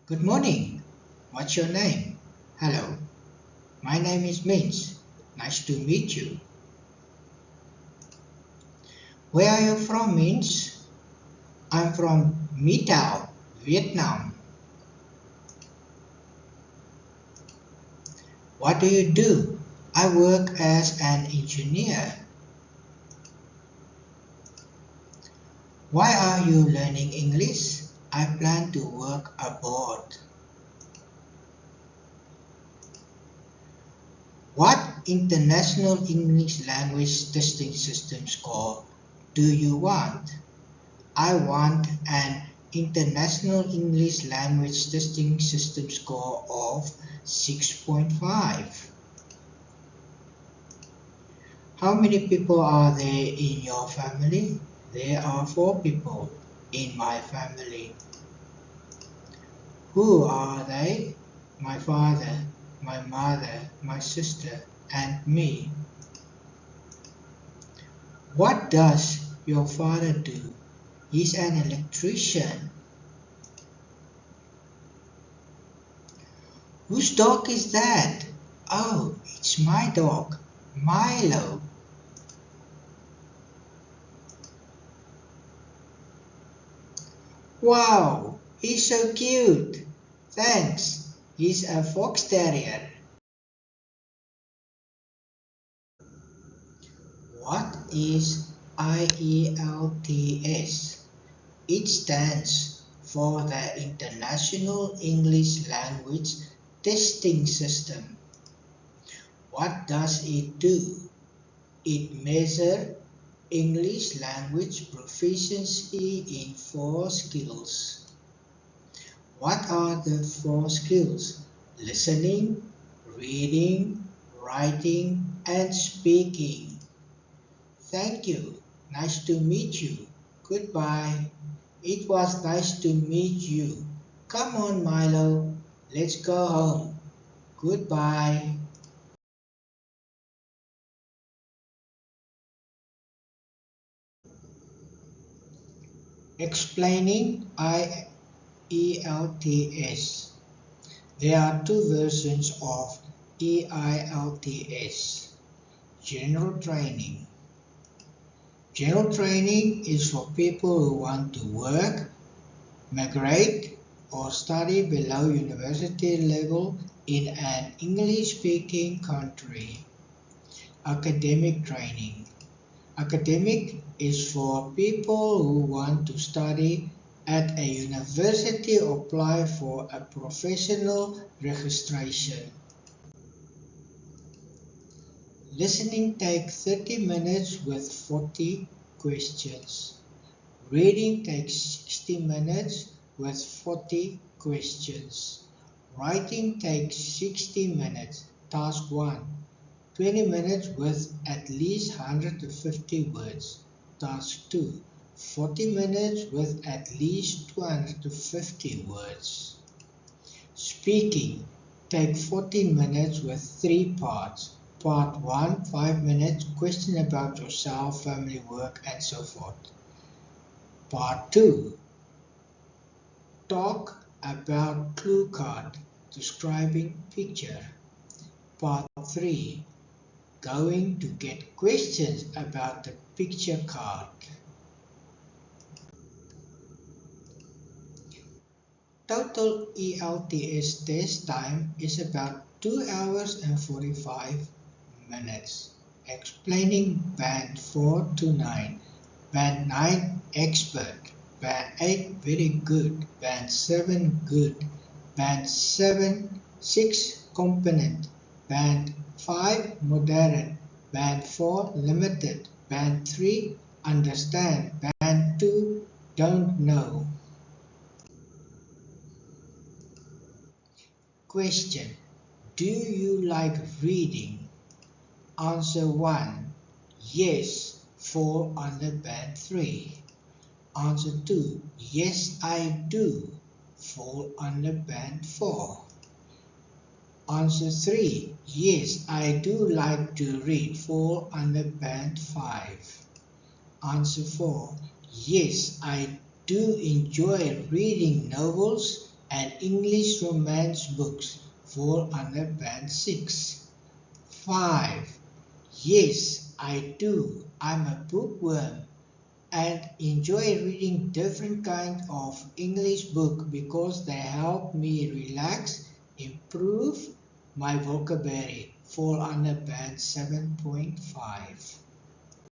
Good morning. What's your name? Hello. My name is Mins. Nice to meet you. Where are you from, Mins? I'm from My Tho, Vietnam. What do you do? I work as an engineer. Why are you learning English? I plan to work abroad. What international English language testing system score do you want? I want an international English language testing system score of 6.5. How many people are there in your family? There are 4 people in my family. Who are they? My father, my mother, my sister, and me. What does your father do? He's an electrician. Whose dog is that? Oh, it's my dog, Milo. Wow, he's so cute. Thanks. He's a fox terrier. What is IELTS? It stands for the International English Language Testing System. What does it do? It measures English language proficiency in 4 skills. What are the 4 skills? Listening, reading, writing, and speaking. Thank you. Nice to meet you. Goodbye. It was nice to meet you. Come on, Milo. Let's go home. Goodbye. Explaining IELTS. There are 2 versions of EILTS. General training. General training is for people who want to work, migrate, or study below university level in an English-speaking country. Academic training. Academic is for people who want to study at a university or apply for a professional registration. Listening takes 30 minutes with 40 questions. Reading takes 60 minutes with 40 questions. Writing takes 60 minutes. Task 1. 20 minutes with at least 150 words. Task 2. 40 minutes with at least 250 words. Speaking takes 14 minutes with 3 parts. Part 1, 5 minutes, question about yourself, family, work, and so forth. Part 2, talk about clue card, describing picture. Part 3, going to get questions about the picture card. Total ELTS test time is about 2 hours and 45 minutes. Explaining band 4 to 9, band 9 expert, band 8 very good, band 7 good, band 6 competent, band 5 moderate, band 4 limited, band 3 understand, band 2 don't know. Question: do you like reading? Answer 1. Yes, fall under band 3. Answer 2. Yes, I do. Fall under band 4. Answer 3. Yes, I do like to read. Fall under band 5. Answer 4. Yes, I do enjoy reading novels and English romance books fall under Band 6. 5. Yes, I do. I'm a bookworm and enjoy reading different kinds of English books because they help me relax, improve my vocabulary, fall under Band 7.5.